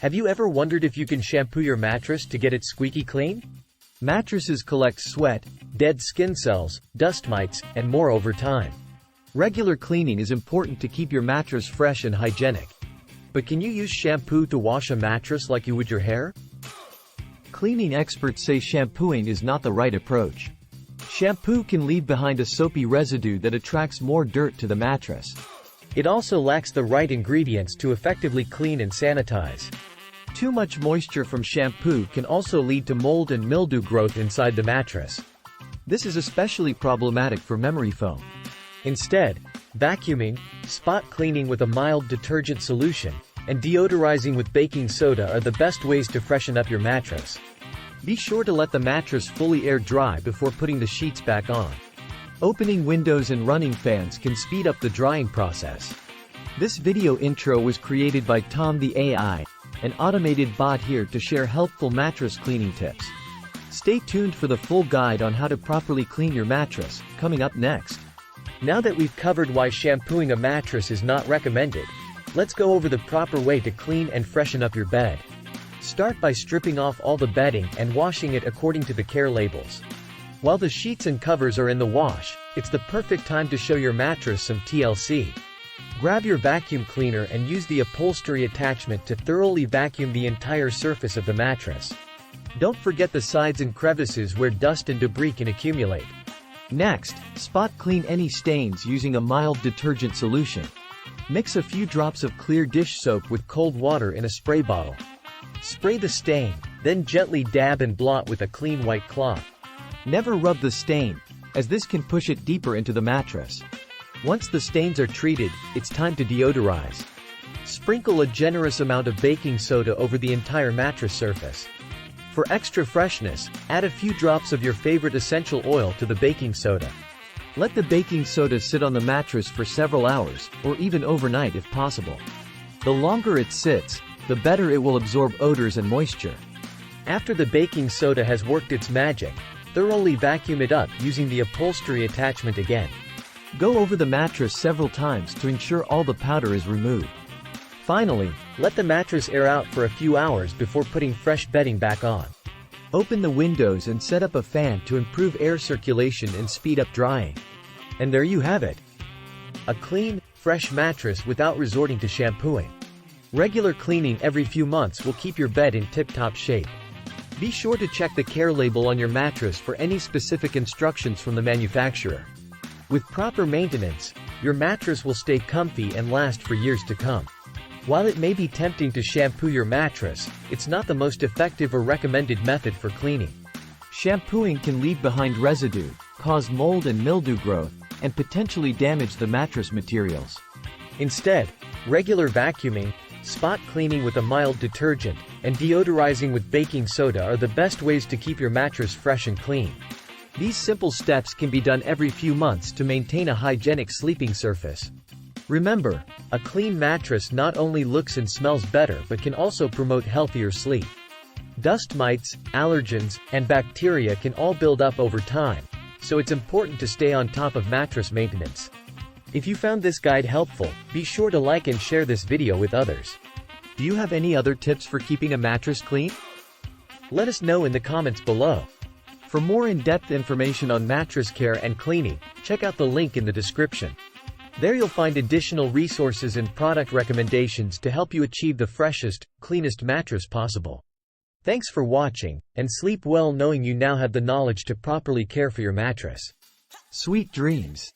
Have you ever wondered if you can shampoo your mattress to get it squeaky clean? Mattresses collect sweat, dead skin cells, dust mites, and more over time. Regular cleaning is important to keep your mattress fresh and hygienic. But can you use shampoo to wash a mattress like you would your hair? Cleaning experts say shampooing is not the right approach. Shampoo can leave behind a soapy residue that attracts more dirt to the mattress. It also lacks the right ingredients to effectively clean and sanitize. Too much moisture from shampoo can also lead to mold and mildew growth inside the mattress. This is especially problematic for memory foam. Instead, vacuuming, spot cleaning with a mild detergent solution, and deodorizing with baking soda are the best ways to freshen up your mattress. Be sure to let the mattress fully air dry before putting the sheets back on. Opening windows and running fans can speed up the drying process. This video intro was created by Tom the AI, an automated bot here to share helpful mattress cleaning tips. Stay tuned for the full guide on how to properly clean your mattress, coming up next. Now that we've covered why shampooing a mattress is not recommended, let's go over the proper way to clean and freshen up your bed. Start by stripping off all the bedding and washing it according to the care labels. While the sheets and covers are in the wash, it's the perfect time to show your mattress some TLC. Grab your vacuum cleaner and use the upholstery attachment to thoroughly vacuum the entire surface of the mattress. Don't forget the sides and crevices where dust and debris can accumulate. Next, spot clean any stains using a mild detergent solution. Mix a few drops of clear dish soap with cold water in a spray bottle. Spray the stain, then gently dab and blot with a clean white cloth. Never rub the stain, as this can push it deeper into the mattress. Once the stains are treated, it's time to deodorize. Sprinkle a generous amount of baking soda over the entire mattress surface. For extra freshness, add a few drops of your favorite essential oil to the baking soda. Let the baking soda sit on the mattress for several hours, or even overnight if possible. The longer it sits, the better it will absorb odors and moisture. After the baking soda has worked its magic, thoroughly vacuum it up using the upholstery attachment again. Go over the mattress several times to ensure all the powder is removed. Finally, let the mattress air out for a few hours before putting fresh bedding back on. Open the windows and set up a fan to improve air circulation and speed up drying. And there you have it. A clean, fresh mattress without resorting to shampooing. Regular cleaning every few months will keep your bed in tip-top shape. Be sure to check the care label on your mattress for any specific instructions from the manufacturer. With proper maintenance, your mattress will stay comfy and last for years to come. While it may be tempting to shampoo your mattress, it's not the most effective or recommended method for cleaning. Shampooing can leave behind residue, cause mold and mildew growth, and potentially damage the mattress materials. Instead, regular vacuuming, spot cleaning with a mild detergent, and deodorizing with baking soda are the best ways to keep your mattress fresh and clean. These simple steps can be done every few months to maintain a hygienic sleeping surface. Remember, a clean mattress not only looks and smells better but can also promote healthier sleep. Dust mites, allergens, and bacteria can all build up over time, so it's important to stay on top of mattress maintenance. If you found this guide helpful, be sure to like and share this video with others. Do you have any other tips for keeping a mattress clean? Let us know in the comments below. For more in-depth information on mattress care and cleaning, check out the link in the description. There you'll find additional resources and product recommendations to help you achieve the freshest, cleanest mattress possible. Thanks for watching, and sleep well knowing you now have the knowledge to properly care for your mattress. Sweet dreams.